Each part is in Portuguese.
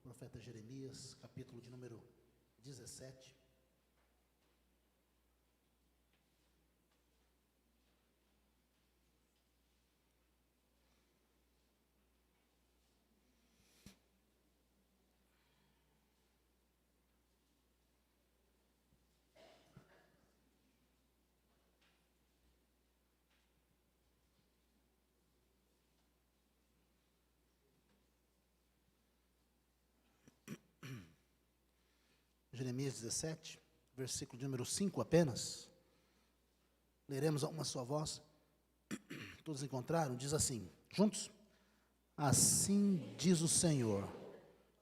profeta Jeremias, capítulo de número 17. Jeremias 17, versículo de número 5 apenas. Leremos a uma só voz. Todos encontraram? Diz assim, juntos. Assim diz o Senhor,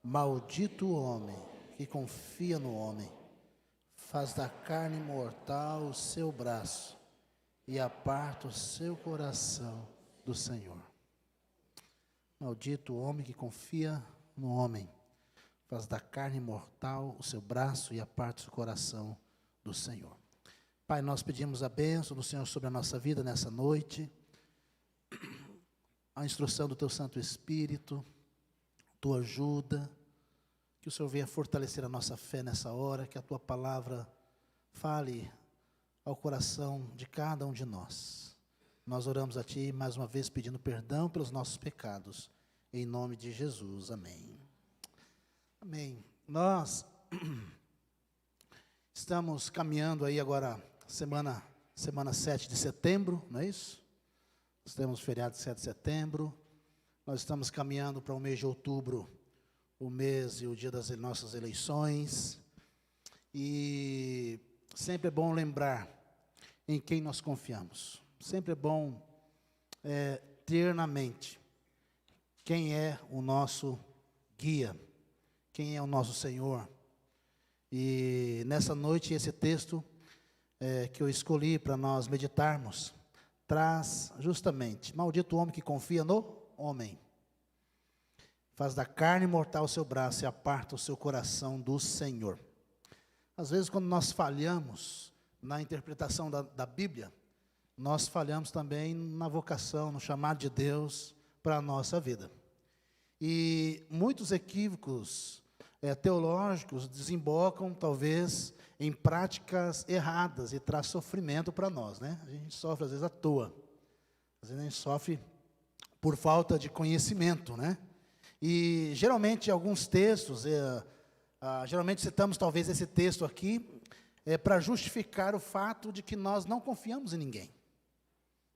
maldito o homem que confia no homem, faz da carne mortal o seu braço e aparta o seu coração do Senhor. Maldito o homem que confia no homem, faz da carne mortal o seu braço e aparta o seu coração do Senhor. Pai, nós pedimos a bênção do Senhor sobre a nossa vida nessa noite, a instrução do Teu Santo Espírito, Tua ajuda, que o Senhor venha fortalecer a nossa fé nessa hora, que a Tua palavra fale ao coração de cada um de nós. Nós oramos a Ti mais uma vez pedindo perdão pelos nossos pecados, em nome de Jesus, amém. Amém. Nós estamos caminhando aí agora, semana 7 de setembro, não é isso? Nós temos o feriado de 7 de setembro, nós estamos caminhando para o mês de outubro, o mês e o dia das nossas eleições, e sempre é bom lembrar em quem nós confiamos, sempre é bom ter na mente quem é o nosso guia, quem é o nosso Senhor. E nessa noite esse texto que eu escolhi para nós meditarmos, traz justamente, maldito o homem que confia no homem, faz da carne mortal o seu braço e aparta o seu coração do Senhor. Às vezes quando nós falhamos na interpretação da Bíblia, nós falhamos também na vocação, no chamado de Deus para a nossa vida. E muitos equívocos teológicos desembocam talvez em práticas erradas e traz sofrimento para nós, né? A gente sofre às vezes à toa, às vezes a gente sofre por falta de conhecimento, né? E geralmente alguns textos, geralmente citamos talvez esse texto aqui, para justificar o fato de que nós não confiamos em ninguém,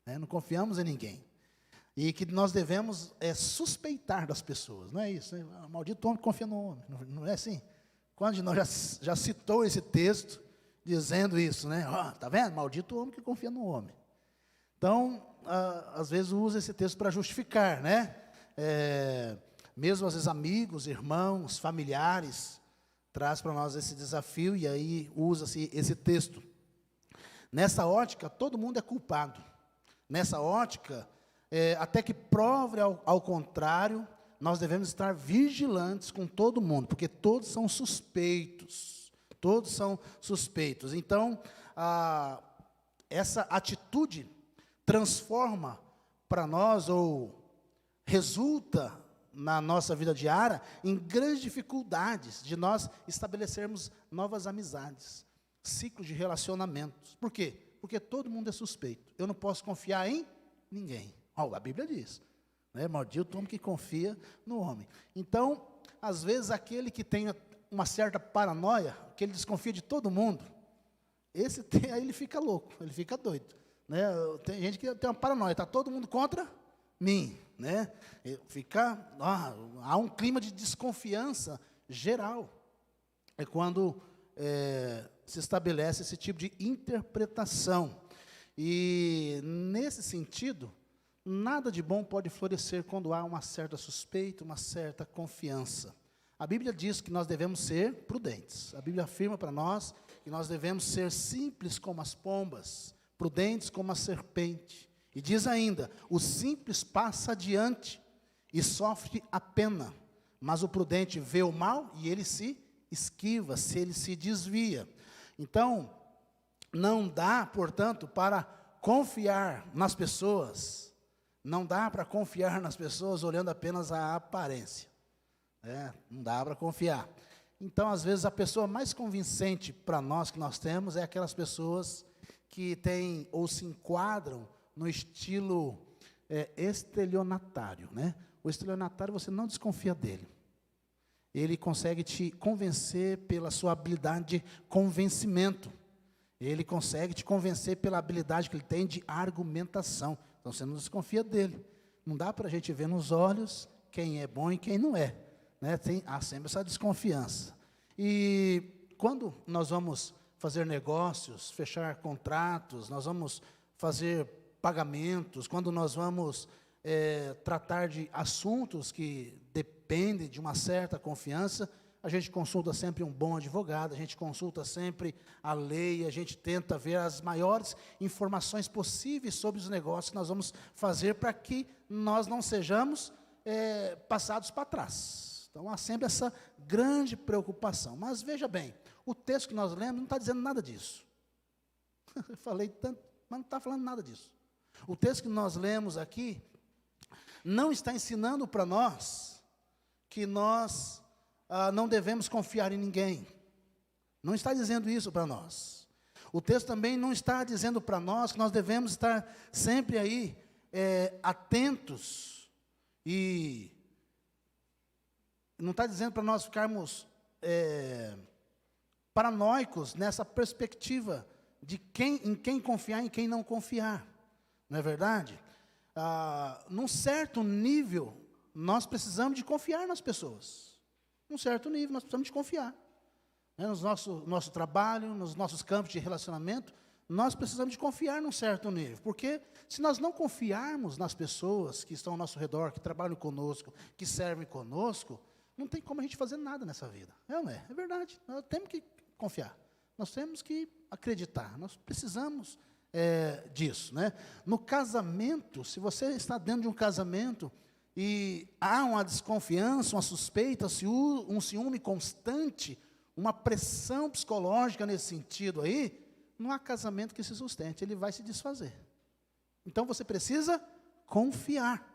né? Não confiamos em ninguém. E que nós devemos suspeitar das pessoas, não é isso? Maldito homem que confia no homem, não é assim? Quando de nós já citou esse texto, dizendo isso, né? Tá vendo? Maldito homem que confia no homem. Então, às vezes usa esse texto para justificar, né? Mesmo às vezes amigos, irmãos, familiares, traz para nós esse desafio e aí usa-se esse texto. Nessa ótica, todo mundo é culpado. Nessa ótica, até que prove ao contrário, nós devemos estar vigilantes com todo mundo, porque todos são suspeitos, todos são suspeitos. Então, essa atitude transforma para nós, ou resulta na nossa vida diária, em grandes dificuldades de nós estabelecermos novas amizades, ciclos de relacionamentos. Por quê? Porque todo mundo é suspeito, eu não posso confiar em ninguém. A Bíblia diz, né? Maldito o homem que confia no homem. Então, às vezes, aquele que tem uma certa paranoia, que ele desconfia de todo mundo, aí ele fica louco, ele fica doido, né? Tem gente que tem uma paranoia, está todo mundo contra mim, né? Há um clima de desconfiança geral. É quando se estabelece esse tipo de interpretação. E, nesse sentido, nada de bom pode florescer quando há uma certa suspeita, uma certa confiança. A Bíblia diz que nós devemos ser prudentes. A Bíblia afirma para nós que nós devemos ser simples como as pombas, prudentes como a serpente. E diz ainda, o simples passa adiante e sofre a pena, mas o prudente vê o mal e ele se esquiva, ele se desvia. Então, não dá, portanto, para confiar nas pessoas. Não dá para confiar nas pessoas olhando apenas a aparência. Não dá para confiar. Então, às vezes, a pessoa mais convincente para nós que nós temos é aquelas pessoas que têm ou se enquadram no estilo estelionatário, né? O estelionatário, você não desconfia dele. Ele consegue te convencer pela sua habilidade de convencimento. Ele consegue te convencer pela habilidade que ele tem de argumentação. Então, você não desconfia dele. Não dá para a gente ver nos olhos quem é bom e quem não é, né? Há sempre essa desconfiança. E quando nós vamos fazer negócios, fechar contratos, nós vamos fazer pagamentos, quando nós vamos tratar de assuntos que dependem de uma certa confiança, a gente consulta sempre um bom advogado, a gente consulta sempre a lei, a gente tenta ver as maiores informações possíveis sobre os negócios que nós vamos fazer para que nós não sejamos passados para trás. Então, há sempre essa grande preocupação. Mas, veja bem, o texto que nós lemos não está dizendo nada disso. Eu falei tanto, mas não está falando nada disso. O texto que nós lemos aqui não está ensinando para nós que nós não devemos confiar em ninguém. Não está dizendo isso para nós. O texto também não está dizendo para nós que nós devemos estar sempre aí atentos e não está dizendo para nós ficarmos paranoicos nessa perspectiva de em quem confiar e em quem não confiar. Não é verdade? Num certo nível, nós precisamos de confiar nas pessoas. Num certo nível, nós precisamos de confiar. No nosso trabalho, nos nossos campos de relacionamento, nós precisamos de confiar num certo nível. Porque se nós não confiarmos nas pessoas que estão ao nosso redor, que trabalham conosco, que servem conosco, não tem como a gente fazer nada nessa vida. Não é? É verdade. Nós temos que confiar. Nós temos que acreditar. Nós precisamos disso, né? No casamento, se você está dentro de um casamento e há uma desconfiança, uma suspeita, um ciúme constante, uma pressão psicológica nesse sentido aí, não há casamento que se sustente, ele vai se desfazer. Então você precisa confiar.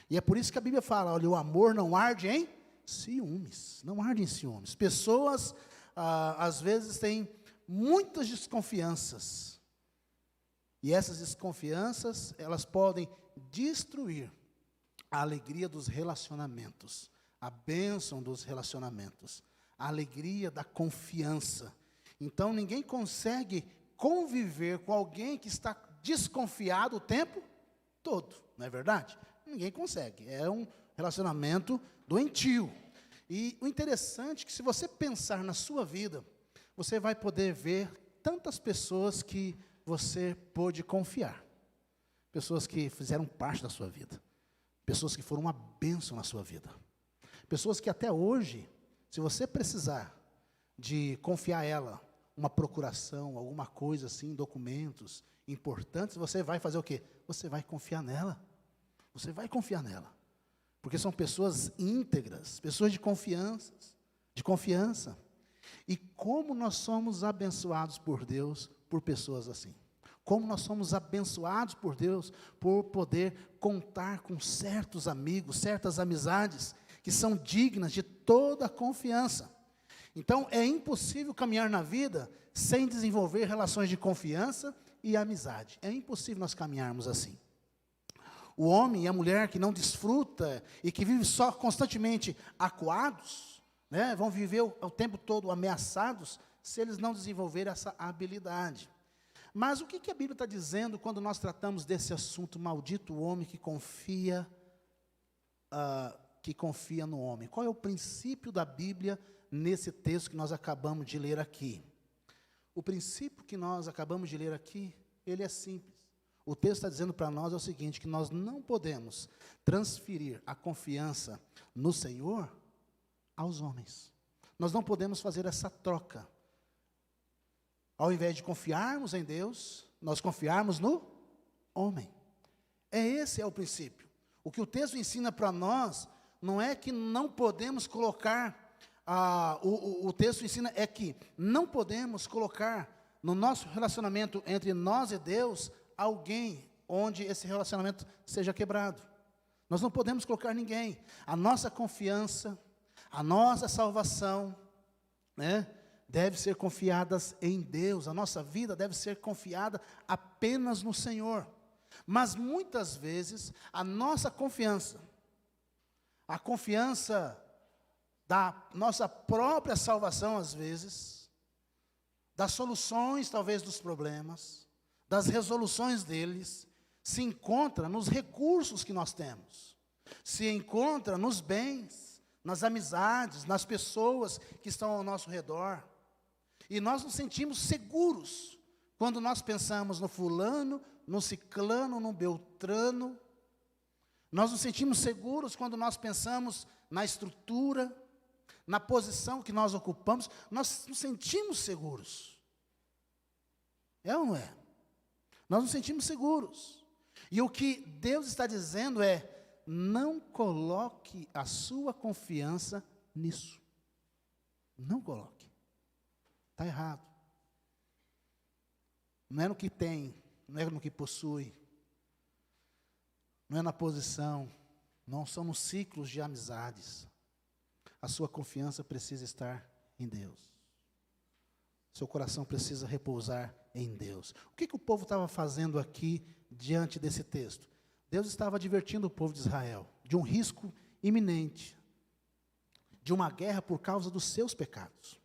E é por isso que a Bíblia fala, olha, o amor não arde em ciúmes, não arde em ciúmes. Pessoas, às vezes, têm muitas desconfianças. E essas desconfianças, elas podem destruir a alegria dos relacionamentos, a bênção dos relacionamentos, a alegria da confiança. Então, ninguém consegue conviver com alguém que está desconfiado o tempo todo, não é verdade? Ninguém consegue, é um relacionamento doentio. E o interessante é que se você pensar na sua vida, você vai poder ver tantas pessoas que você pôde confiar. Pessoas que fizeram parte da sua vida. Pessoas que foram uma bênção na sua vida. Pessoas que até hoje, se você precisar de confiar a ela, uma procuração, alguma coisa assim, documentos importantes, você vai fazer o quê? Você vai confiar nela. Você vai confiar nela. Porque são pessoas íntegras, pessoas de confiança. E como nós somos abençoados por Deus por pessoas assim. Como nós somos abençoados por Deus por poder contar com certos amigos, certas amizades que são dignas de toda a confiança. Então, é impossível caminhar na vida sem desenvolver relações de confiança e amizade. É impossível nós caminharmos assim. O homem e a mulher que não desfruta e que vive só constantemente acuados, né, vão viver o tempo todo ameaçados se eles não desenvolverem essa habilidade. Mas o que a Bíblia está dizendo quando nós tratamos desse assunto, maldito o homem que confia no homem? Qual é o princípio da Bíblia nesse texto que nós acabamos de ler aqui? O princípio que nós acabamos de ler aqui, ele é simples. O texto está dizendo para nós o seguinte, que nós não podemos transferir a confiança no Senhor aos homens. Nós não podemos fazer essa troca. Ao invés de confiarmos em Deus, nós confiarmos no homem. Esse é o princípio. O que o texto ensina para nós, não é que não podemos colocar, o texto ensina é que não podemos colocar no nosso relacionamento entre nós e Deus, alguém onde esse relacionamento seja quebrado. Nós não podemos colocar ninguém. A nossa confiança, A nossa salvação, né, deve ser confiada em Deus. A nossa vida deve ser confiada apenas no Senhor. Mas muitas vezes a nossa confiança, a confiança da nossa própria salvação, às vezes, das soluções talvez dos problemas, das resoluções deles, se encontra nos recursos que nós temos, se encontra nos bens, nas amizades, nas pessoas que estão ao nosso redor. E nós nos sentimos seguros quando nós pensamos no fulano, no ciclano, no beltrano. Nós nos sentimos seguros quando nós pensamos na estrutura, na posição que nós ocupamos. Nós nos sentimos seguros. É ou não é? Nós nos sentimos seguros. E o que Deus está dizendo é: não coloque a sua confiança nisso. Não coloque. Está errado. Não é no que tem, não é no que possui, não é na posição, não são nos ciclos de amizades. A sua confiança precisa estar em Deus. Seu coração precisa repousar em Deus. O que o povo estava fazendo aqui diante desse texto? Deus estava advertindo o povo de Israel de um risco iminente, de uma guerra por causa dos seus pecados.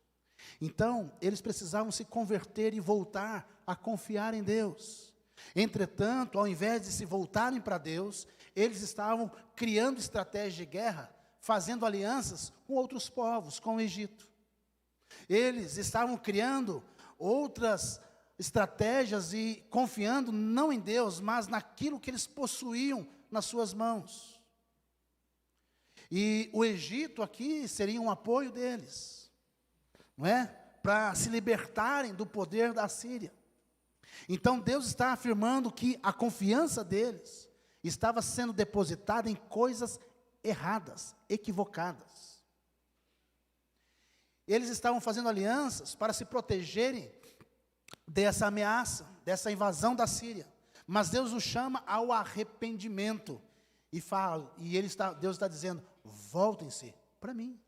Então, eles precisavam se converter e voltar a confiar em Deus. Entretanto, ao invés de se voltarem para Deus, eles estavam criando estratégias de guerra, fazendo alianças com outros povos, com o Egito. Eles estavam criando outras estratégias e confiando não em Deus, mas naquilo que eles possuíam nas suas mãos. E o Egito aqui seria um apoio deles, não é? Para se libertarem do poder da Síria. Então Deus está afirmando que a confiança deles estava sendo depositada em coisas erradas, equivocadas. Eles estavam fazendo alianças para se protegerem dessa ameaça, dessa invasão da Síria. Mas Deus os chama ao arrependimento. Deus está dizendo: voltem-se para mim.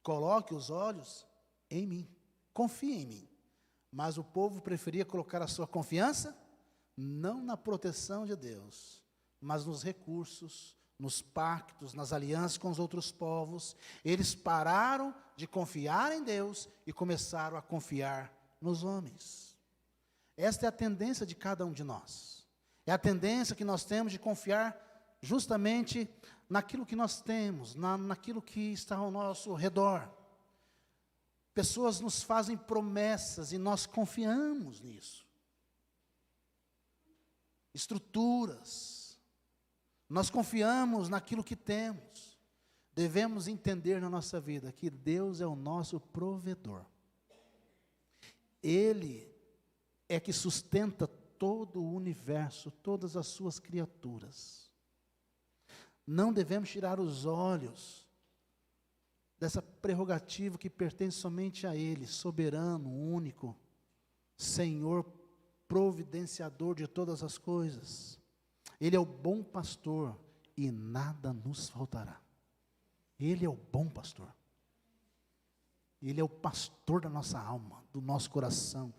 Coloque os olhos em mim. Confie em mim. Mas o povo preferia colocar a sua confiança não na proteção de Deus, mas nos recursos, nos pactos, nas alianças com os outros povos. Eles pararam de confiar em Deus e começaram a confiar nos homens. Esta é a tendência de cada um de nós. É a tendência que nós temos de confiar justamente naquilo que nós temos, naquilo que está ao nosso redor. Pessoas nos fazem promessas e nós confiamos nisso. Estruturas. Nós confiamos naquilo que temos. Devemos entender na nossa vida que Deus é o nosso provedor. Ele é que sustenta todo o universo, todas as suas criaturas. Não devemos tirar os olhos dessa prerrogativa que pertence somente a Ele, soberano, único, Senhor, providenciador de todas as coisas. Ele é o bom pastor e nada nos faltará. Ele é o bom pastor. Ele é o pastor da nossa alma, do nosso coração,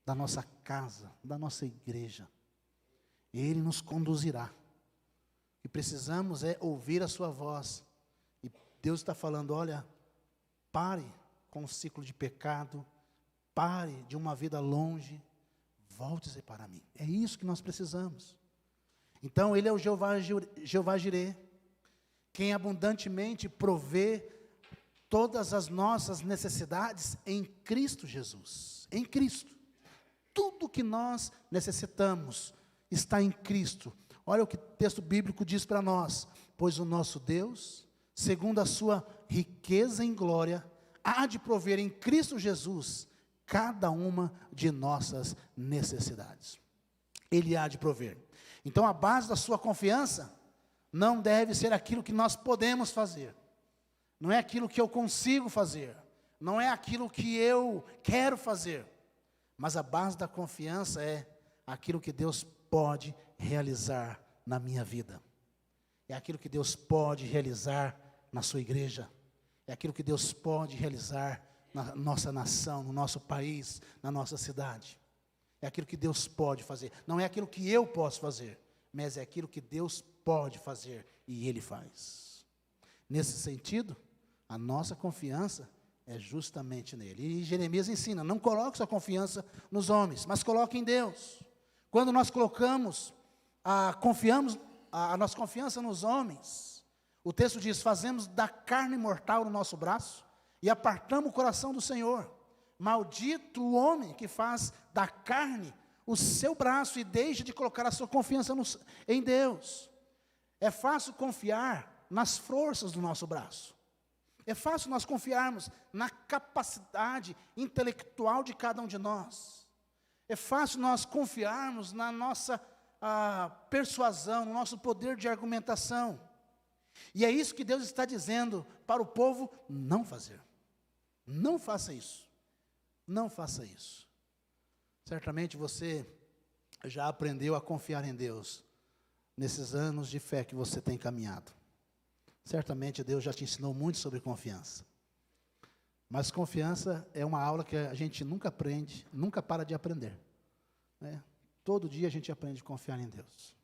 da nossa casa, da nossa igreja. Ele nos conduzirá. O que precisamos é ouvir a sua voz. E Deus está falando: olha, pare com o ciclo de pecado, pare de uma vida longe, volte-se para mim. É isso que nós precisamos. Então, Ele é o Jeová Jireh, quem abundantemente provê todas as nossas necessidades em Cristo Jesus. Em Cristo. Tudo que nós necessitamos está em Cristo. Olha o que o texto bíblico diz para nós: pois o nosso Deus, segundo a sua riqueza em glória, há de prover em Cristo Jesus cada uma de nossas necessidades. Ele há de prover. Então a base da sua confiança não deve ser aquilo que nós podemos fazer, não é aquilo que eu consigo fazer, não é aquilo que eu quero fazer, mas a base da confiança é aquilo que Deus pode realizar na minha vida, é aquilo que Deus pode realizar na sua igreja, é aquilo que Deus pode realizar na nossa nação, no nosso país, na nossa cidade. É aquilo que Deus pode fazer. Não é aquilo que eu posso fazer, mas é aquilo que Deus pode fazer e Ele faz. Nesse sentido, a nossa confiança é justamente nele. E Jeremias ensina, não coloque sua confiança nos homens, mas coloque em Deus. Quando nós colocamos, a nossa confiança nos homens, o texto diz, fazemos da carne mortal o nosso braço e apartamos o coração do Senhor. Maldito o homem que faz da carne o seu braço e deixa de colocar a sua confiança em Deus. É fácil confiar nas forças do nosso braço. É fácil nós confiarmos na capacidade intelectual de cada um de nós. É fácil nós confiarmos na nossa persuasão, no nosso poder de argumentação. E é isso que Deus está dizendo para o povo não fazer. Não faça isso. Não faça isso. Certamente você já aprendeu a confiar em Deus nesses anos de fé que você tem caminhado. Certamente Deus já te ensinou muito sobre confiança. Mas confiança é uma aula que a gente nunca aprende, nunca para de aprender. Né? Todo dia a gente aprende a confiar em Deus.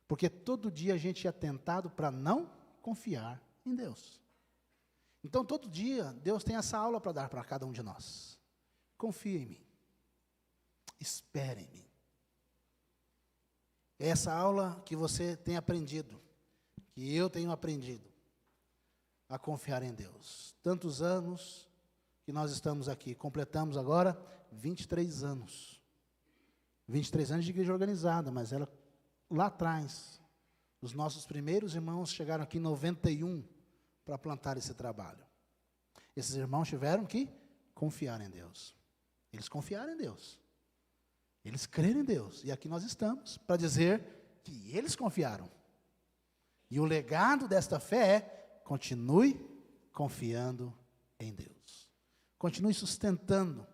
Porque todo dia a gente é tentado para não confiar em Deus. Então todo dia Deus tem essa aula para dar para cada um de nós. Confie em mim. Espere em mim. É essa aula que você tem aprendido, que eu tenho aprendido a confiar em Deus. Tantos anos que nós estamos aqui, completamos agora 23 anos. 23 anos de igreja organizada, mas ela lá atrás, os nossos primeiros irmãos chegaram aqui em 91 para plantar esse trabalho. Esses irmãos tiveram que confiar em Deus. Eles confiaram em Deus. Eles creram em Deus. E aqui nós estamos para dizer que eles confiaram. E o legado desta fé é, continue confiando em Deus. Continue sustentando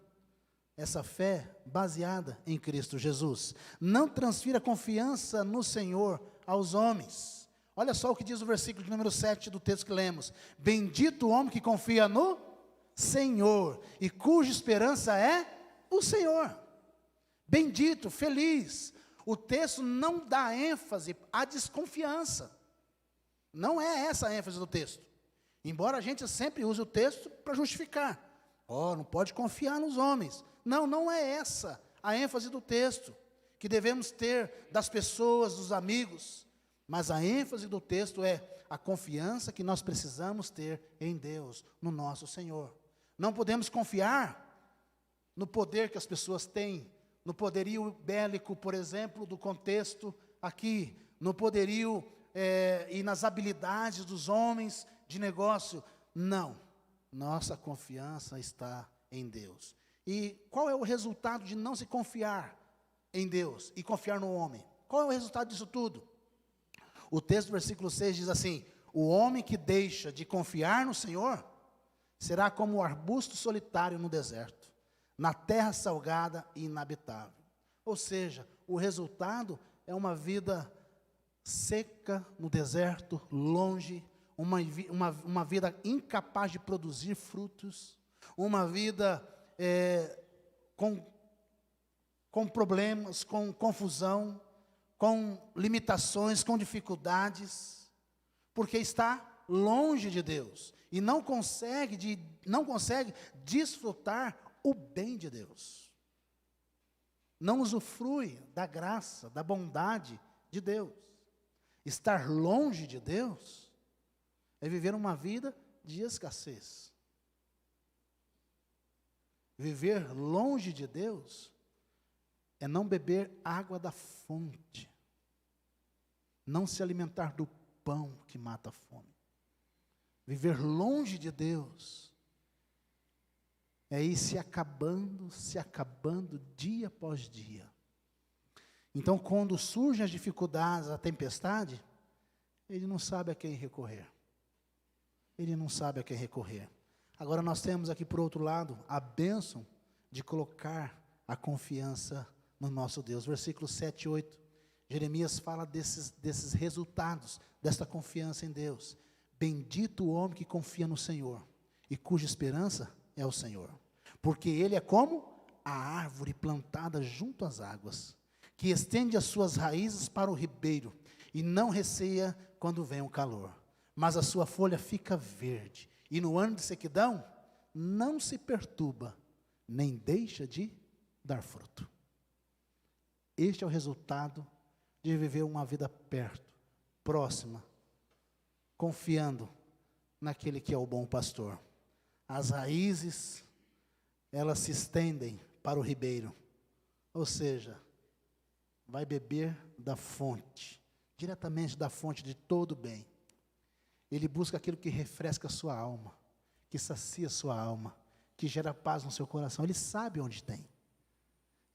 essa fé baseada em Cristo Jesus. Não transfira confiança no Senhor aos homens. Olha só o que diz o versículo de número 7 do texto que lemos. Bendito o homem que confia no Senhor e cuja esperança é o Senhor. Bendito, feliz. O texto não dá ênfase à desconfiança. Não é essa a ênfase do texto. Embora a gente sempre use o texto para justificar. Não pode confiar nos homens. Não, não é essa a ênfase do texto, que devemos ter das pessoas, dos amigos. Mas a ênfase do texto é a confiança que nós precisamos ter em Deus, no nosso Senhor. Não podemos confiar no poder que as pessoas têm, no poderio bélico, por exemplo, do contexto aqui, no poderio e nas habilidades dos homens de negócio. Não, nossa confiança está em Deus. E qual é o resultado de não se confiar em Deus e confiar no homem? Qual é o resultado disso tudo? O texto do versículo 6 diz assim: o homem que deixa de confiar no Senhor será como o arbusto solitário no deserto, na terra salgada e inabitável. Ou seja, o resultado é uma vida seca no deserto, longe, uma vida incapaz de produzir frutos, uma vida com problemas, com confusão, com limitações, com dificuldades, porque está longe de Deus e não consegue desfrutar o bem de Deus. Não usufrui da graça, da bondade de Deus. Estar longe de Deus é viver uma vida de escassez. Viver longe de Deus é não beber água da fonte, não se alimentar do pão que mata a fome. Viver longe de Deus é ir se acabando dia após dia. Então, quando surgem as dificuldades, a tempestade, ele não sabe a quem recorrer. Ele não sabe a quem recorrer. Agora nós temos aqui, por outro lado, a bênção de colocar a confiança no nosso Deus. Versículos 7 e 8, Jeremias fala desses resultados, desta confiança em Deus. Bendito o homem que confia no Senhor e cuja esperança é o Senhor. Porque ele é como a árvore plantada junto às águas, que estende as suas raízes para o ribeiro e não receia quando vem o calor. Mas a sua folha fica verde e no ano de sequidão não se perturba, nem deixa de dar fruto. Este é o resultado de viver uma vida perto, próxima, confiando naquele que é o bom pastor. As raízes, elas se estendem para o ribeiro, ou seja, vai beber da fonte, diretamente da fonte de todo o bem. Ele busca aquilo que refresca a sua alma, que sacia a sua alma, que gera paz no seu coração. Ele sabe onde tem.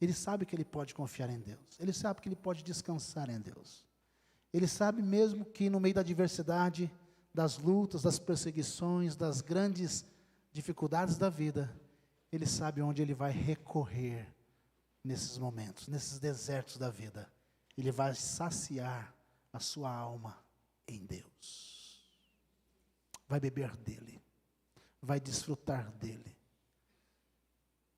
Ele sabe que ele pode confiar em Deus. Ele sabe que ele pode descansar em Deus. Ele sabe mesmo que no meio da adversidade, das lutas, das perseguições, das grandes dificuldades da vida, ele sabe onde ele vai recorrer nesses momentos, nesses desertos da vida. Ele vai saciar a sua alma em Deus. Vai beber dele. Vai desfrutar dele.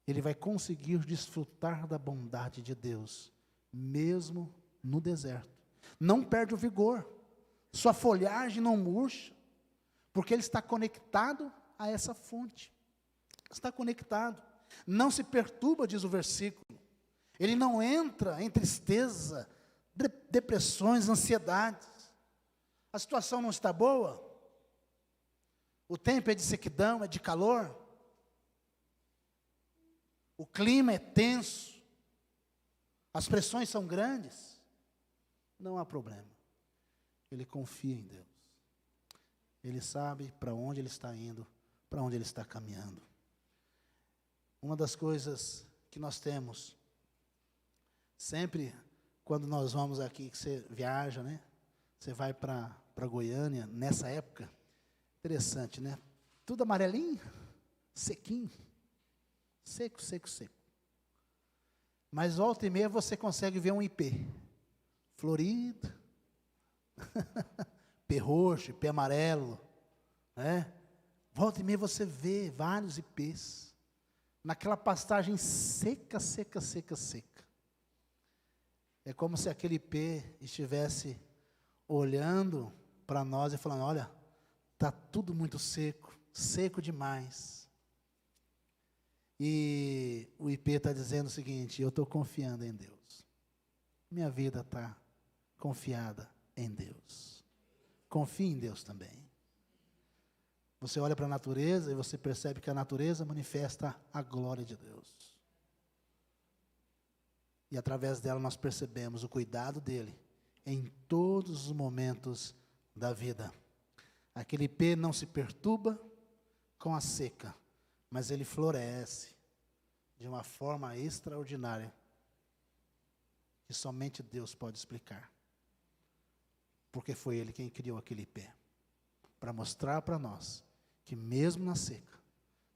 Ele vai conseguir desfrutar da bondade de Deus, mesmo no deserto. Não perde o vigor, sua folhagem não murcha, porque ele está conectado a essa fonte. Está conectado, não se perturba, diz o versículo. Ele não entra em tristeza, depressões, ansiedades. A situação não está boa, o tempo é de sequidão, é de calor, o clima é tenso, as pressões são grandes, não há problema. Ele confia em Deus. Ele sabe para onde ele está indo, para onde ele está caminhando. Uma das coisas que nós temos, sempre quando nós vamos aqui, que você viaja, né? Você vai para Goiânia, nessa época, interessante, né? Tudo amarelinho, sequinho. Seco, seco, seco. Mas volta e meia você consegue ver um ipê. Florido. Ipê roxo, ipê amarelo. Né? Volta e meia você vê vários ipês. Naquela pastagem seca, seca, seca, seca. É como se aquele ipê estivesse olhando para nós e falando, olha, está tudo muito seco, seco demais. E o IP está dizendo o seguinte, eu estou confiando em Deus. Minha vida está confiada em Deus. Confie em Deus também. Você olha para a natureza e você percebe que a natureza manifesta a glória de Deus. E através dela nós percebemos o cuidado dele em todos os momentos da vida. Aquele IP não se perturba com a seca, mas ele floresce de uma forma extraordinária, que somente Deus pode explicar. Porque foi Ele quem criou aquele pé, para mostrar para nós, que mesmo na seca,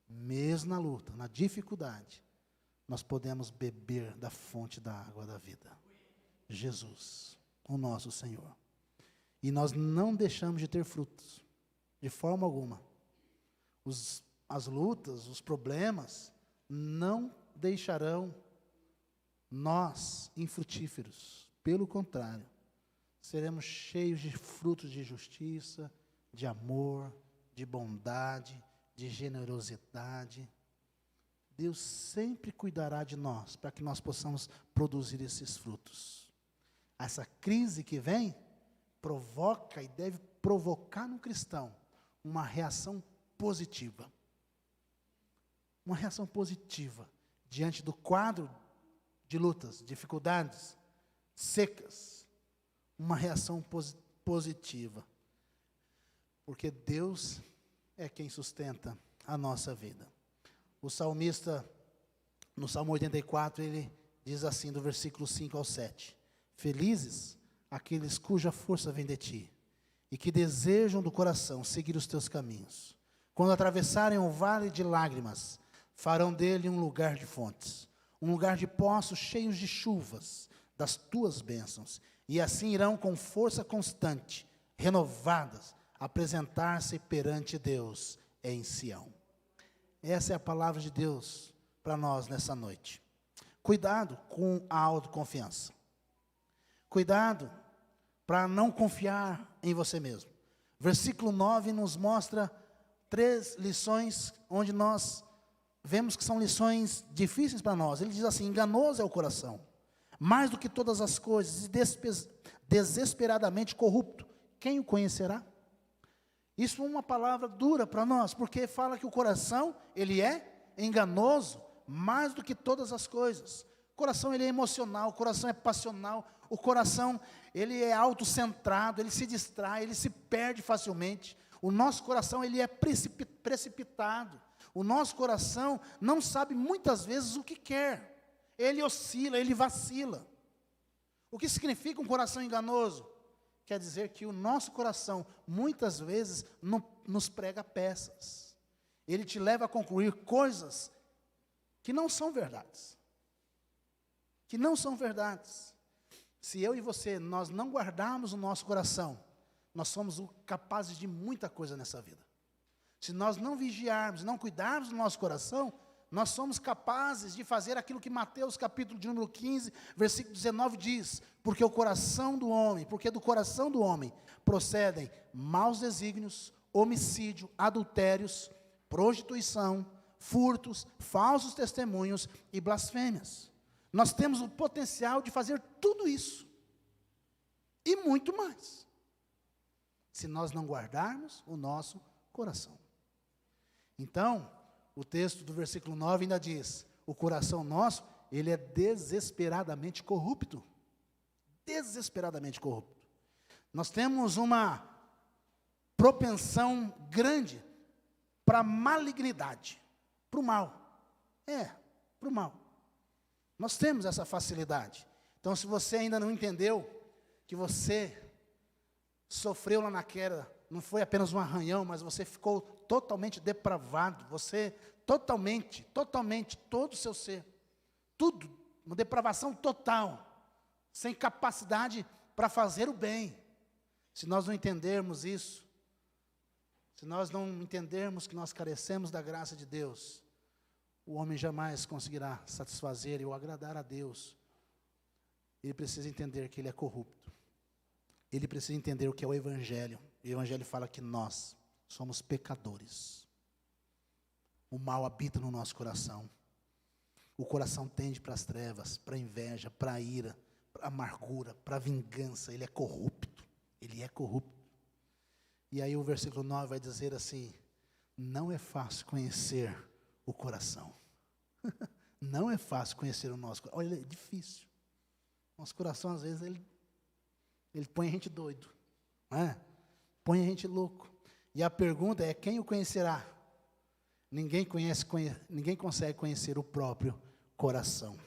mesmo na luta, na dificuldade, nós podemos beber da fonte da água da vida. Jesus, o nosso Senhor. E nós não deixamos de ter frutos, de forma alguma. As lutas, os problemas, não deixarão nós infrutíferos. Pelo contrário, seremos cheios de frutos de justiça, de amor, de bondade, de generosidade. Deus sempre cuidará de nós, para que nós possamos produzir esses frutos. Essa crise que vem, provoca e deve provocar no cristão uma reação positiva. Uma reação positiva diante do quadro de lutas, dificuldades, secas. Uma reação positiva. Porque Deus é quem sustenta a nossa vida. O salmista, no Salmo 84, ele diz assim, do versículo 5 ao 7. Felizes aqueles cuja força vem de ti, e que desejam do coração seguir os teus caminhos. Quando atravessarem o vale de lágrimas, farão dele um lugar de fontes, um lugar de poços cheios de chuvas, das tuas bênçãos, e assim irão com força constante, renovadas, apresentar-se perante Deus em Sião. Essa é a palavra de Deus para nós nessa noite. Cuidado com a autoconfiança. Cuidado para não confiar em você mesmo. Versículo 9 nos mostra 3 lições, onde nós vemos que são lições difíceis para nós. Ele diz assim: enganoso é o coração, mais do que todas as coisas, e desesperadamente corrupto. Quem o conhecerá? Isso é uma palavra dura para nós, porque fala que o coração, ele é enganoso, mais do que todas as coisas. O coração, ele é emocional, o coração é passional, o coração, ele é autocentrado, ele se distrai, ele se perde facilmente. O nosso coração, ele é precipitado. O nosso coração não sabe muitas vezes o que quer. Ele oscila, ele vacila. O que significa um coração enganoso? Quer dizer que o nosso coração, muitas vezes, nos prega peças. Ele te leva a concluir coisas que não são verdades. Que não são verdades. Se eu e você, nós não guardarmos o nosso coração, nós somos capazes de muita coisa nessa vida. Se nós não vigiarmos, não cuidarmos do nosso coração, nós somos capazes de fazer aquilo que Mateus capítulo de número 15, versículo 19 diz: porque do coração do homem procedem maus desígnios, homicídio, adultérios, prostituição, furtos, falsos testemunhos e blasfêmias. Nós temos o potencial de fazer tudo isso, e muito mais, se nós não guardarmos o nosso coração. Então, o texto do versículo 9 ainda diz: o coração nosso, ele é desesperadamente corrupto. Desesperadamente corrupto. Nós temos uma propensão grande para a malignidade, para o mal. Para o mal. Nós temos essa facilidade. Então, se você ainda não entendeu que você sofreu lá na queda, não foi apenas um arranhão, mas você ficou totalmente depravado, você totalmente, todo o seu ser, tudo, uma depravação total, sem capacidade para fazer o bem. Se nós não entendermos isso, se nós não entendermos que nós carecemos da graça de Deus, o homem jamais conseguirá satisfazer ou agradar a Deus. Ele precisa entender que ele é corrupto. Ele precisa entender o que é o Evangelho. O Evangelho fala que nós somos pecadores. O mal habita no nosso coração. O coração tende para as trevas, para a inveja, para a ira, para a amargura, para a vingança. Ele é corrupto. Ele é corrupto. E aí o versículo 9 vai dizer assim: não é fácil conhecer o coração. Não é fácil conhecer o nosso coração. Olha, é difícil. Nosso coração, às vezes, ele põe a gente doido, não é? Põe a gente louco. E a pergunta é: quem o conhecerá? Ninguém consegue conhecer o próprio coração.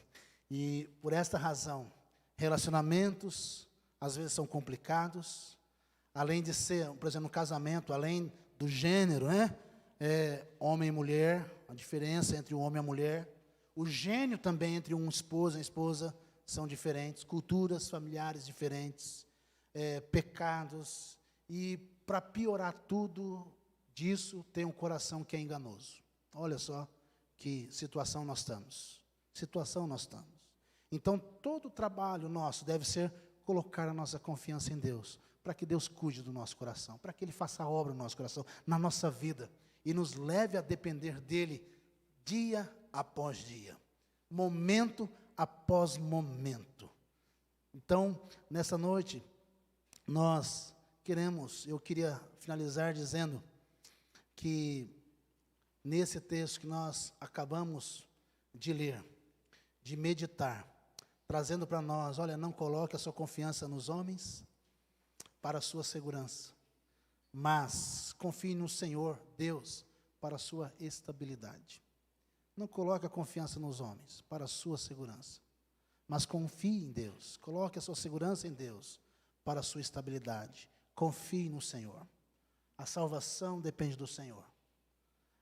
E por esta razão, relacionamentos às vezes são complicados. Além de ser, por exemplo, no casamento, além do gênero, né? Homem e mulher, a diferença entre o homem e a mulher. O gênio também entre um esposo e a esposa são diferentes. Culturas familiares diferentes. Pecados. E para piorar tudo disso, tem um coração que é enganoso. Olha só que situação nós estamos. Então, todo o trabalho nosso deve ser colocar a nossa confiança em Deus, para que Deus cuide do nosso coração, para que Ele faça a obra no nosso coração, na nossa vida, e nos leve a depender dEle dia após dia, momento após momento. Então, nessa noite, eu queria finalizar dizendo que nesse texto que nós acabamos de ler, de meditar, trazendo para nós: olha, não coloque a sua confiança nos homens para a sua segurança, mas confie no Senhor, Deus, para a sua estabilidade. Não coloque a confiança nos homens para a sua segurança, mas confie em Deus. Coloque a sua segurança em Deus para a sua estabilidade. Confie no Senhor. A salvação depende do Senhor.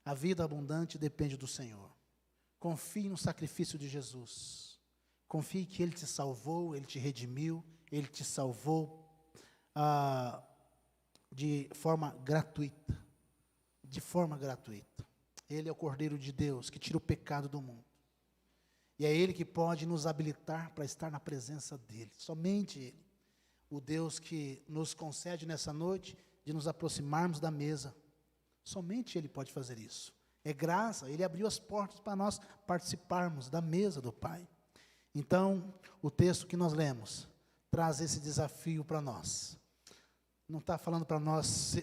A vida abundante depende do Senhor. Confie no sacrifício de Jesus. Confie que Ele te salvou, Ele te redimiu, Ele te salvou de forma gratuita. De forma gratuita. Ele é o Cordeiro de Deus que tira o pecado do mundo. E é Ele que pode nos habilitar para estar na presença dEle. Somente Ele. O Deus que nos concede nessa noite de nos aproximarmos da mesa. Somente Ele pode fazer isso. É graça, Ele abriu as portas para nós participarmos da mesa do Pai. Então, o texto que nós lemos traz esse desafio para nós. Não está falando para nós,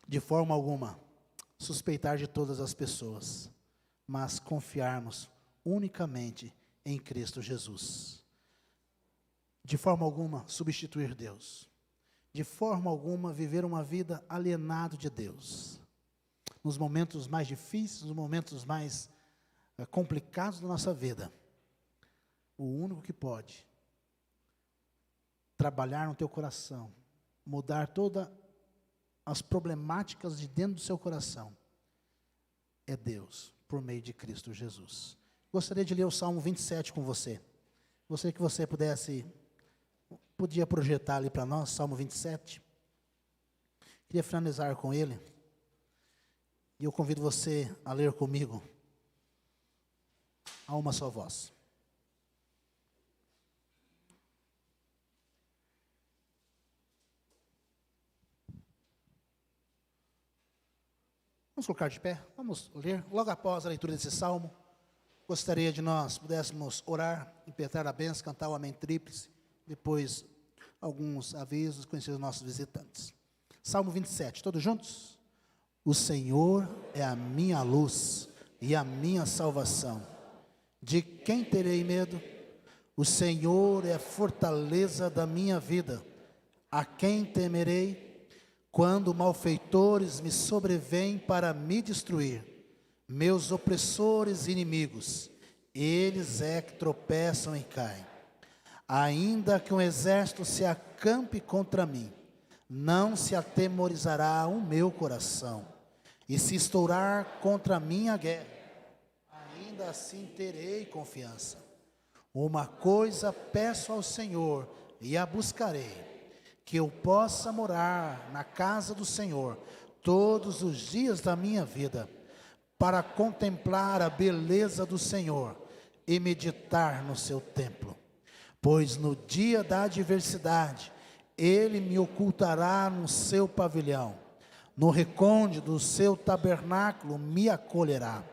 de forma alguma, suspeitar de todas as pessoas, mas confiarmos unicamente em Cristo Jesus. De forma alguma, substituir Deus. De forma alguma, viver uma vida alienado de Deus. Nos momentos mais difíceis, nos momentos mais complicados da nossa vida, o único que pode trabalhar no teu coração, mudar todas as problemáticas de dentro do seu coração, é Deus, por meio de Cristo Jesus. Gostaria de ler o Salmo 27 com você. Gostaria que você podia projetar ali para nós, Salmo 27. Queria finalizar com ele. E eu convido você a ler comigo, a uma só voz. Vamos colocar de pé, vamos ler. Logo após a leitura desse salmo, gostaria de nós pudéssemos orar, impetrar a bênção, cantar o amém tríplice, depois alguns avisos, conhecer os nossos visitantes. Salmo 27, todos juntos? O Senhor é a minha luz e a minha salvação. De quem terei medo? O Senhor é a fortaleza da minha vida. A quem temerei? Quando malfeitores me sobrevêm para me destruir, meus opressores e inimigos, eles é que tropeçam e caem. Ainda que um exército se acampe contra mim, não se atemorizará o meu coração. E se estourar contra mim a guerra, ainda assim terei confiança. Uma coisa peço ao Senhor e a buscarei, que eu possa morar na casa do Senhor todos os dias da minha vida, para contemplar a beleza do Senhor e meditar no seu templo. Pois no dia da adversidade, Ele me ocultará no seu pavilhão, no recôndito do seu tabernáculo me acolherá,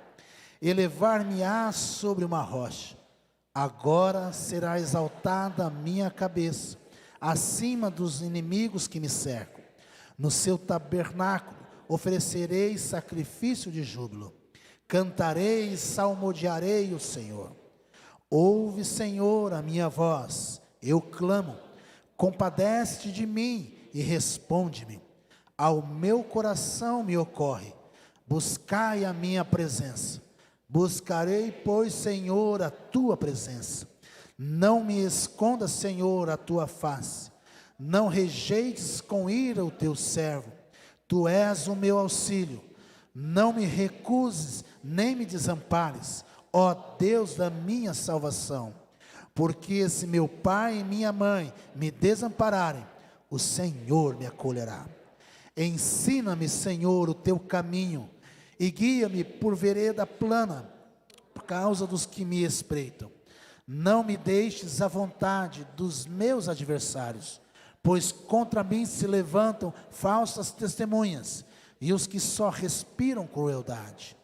elevar-me-á sobre uma rocha. Agora será exaltada a minha cabeça, acima dos inimigos que me cercam. No seu tabernáculo oferecerei sacrifício de júbilo, cantarei e salmodiarei o Senhor. Ouve, Senhor, a minha voz, eu clamo, compadece-te de mim e responde-me. Ao meu coração me ocorre, buscai a minha presença. Buscarei, pois, Senhor, a tua presença. Não me esconda, Senhor, a tua face. Não rejeites com ira o teu servo. Tu és o meu auxílio. Não me recuses, nem me desampares, ó Deus da minha salvação. Porque se meu pai e minha mãe me desampararem, o Senhor me acolherá. Ensina-me, Senhor, o teu caminho, e guia-me por vereda plana, por causa dos que me espreitam. Não me deixes à vontade dos meus adversários, pois contra mim se levantam falsas testemunhas, e os que só respiram crueldade.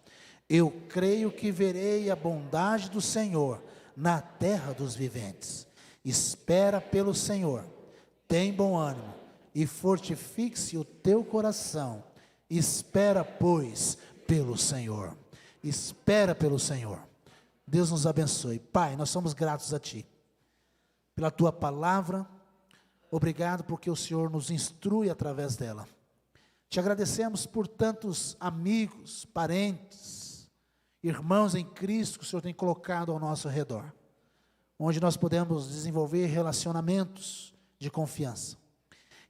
Eu creio que verei a bondade do Senhor na terra dos viventes. Espera pelo Senhor, tem bom ânimo, e fortifique-se o teu coração. Espera, pois, pelo Senhor. Espera pelo Senhor. Deus nos abençoe. Pai, nós somos gratos a Ti, pela Tua palavra. Obrigado porque o Senhor nos instrui através dela. Te agradecemos por tantos amigos, parentes, irmãos em Cristo que o Senhor tem colocado ao nosso redor, onde nós podemos desenvolver relacionamentos de confiança.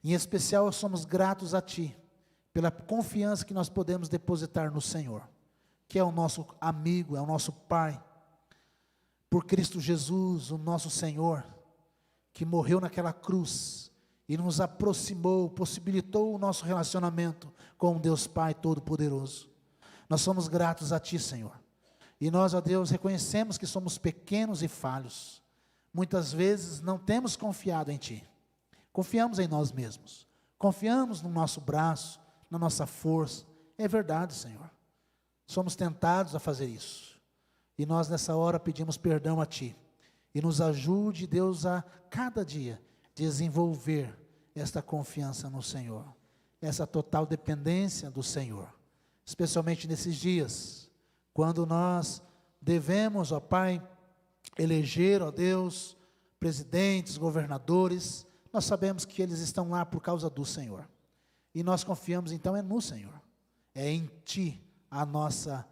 Em especial, somos gratos a Ti, pela confiança que nós podemos depositar no Senhor, que é o nosso amigo, é o nosso Pai, por Cristo Jesus, o nosso Senhor, que morreu naquela cruz, e nos aproximou, possibilitou o nosso relacionamento com o Deus Pai Todo-Poderoso. Nós somos gratos a Ti, Senhor. E nós, ó Deus, reconhecemos que somos pequenos e falhos. Muitas vezes não temos confiado em Ti. Confiamos em nós mesmos. Confiamos no nosso braço, na nossa força. É verdade, Senhor. Somos tentados a fazer isso. E nós nessa hora pedimos perdão a Ti. E nos ajude, Deus, a cada dia desenvolver esta confiança no Senhor. Essa total dependência do Senhor. Especialmente nesses dias, quando nós devemos, ó Pai, eleger, ó Deus, presidentes, governadores, nós sabemos que eles estão lá por causa do Senhor. E nós confiamos então no Senhor. É em Ti a nossa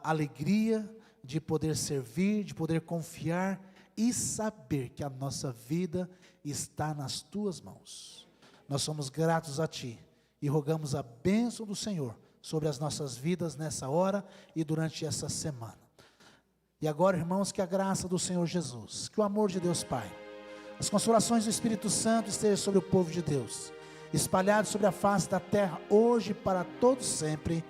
alegria de poder servir, de poder confiar e saber que a nossa vida está nas Tuas mãos. Nós somos gratos a Ti e rogamos a bênção do Senhor sobre as nossas vidas nessa hora e durante essa semana. E agora, irmãos, que a graça do Senhor Jesus, que o amor de Deus Pai, as consolações do Espírito Santo estejam sobre o povo de Deus, espalhados sobre a face da terra, hoje e para todos sempre.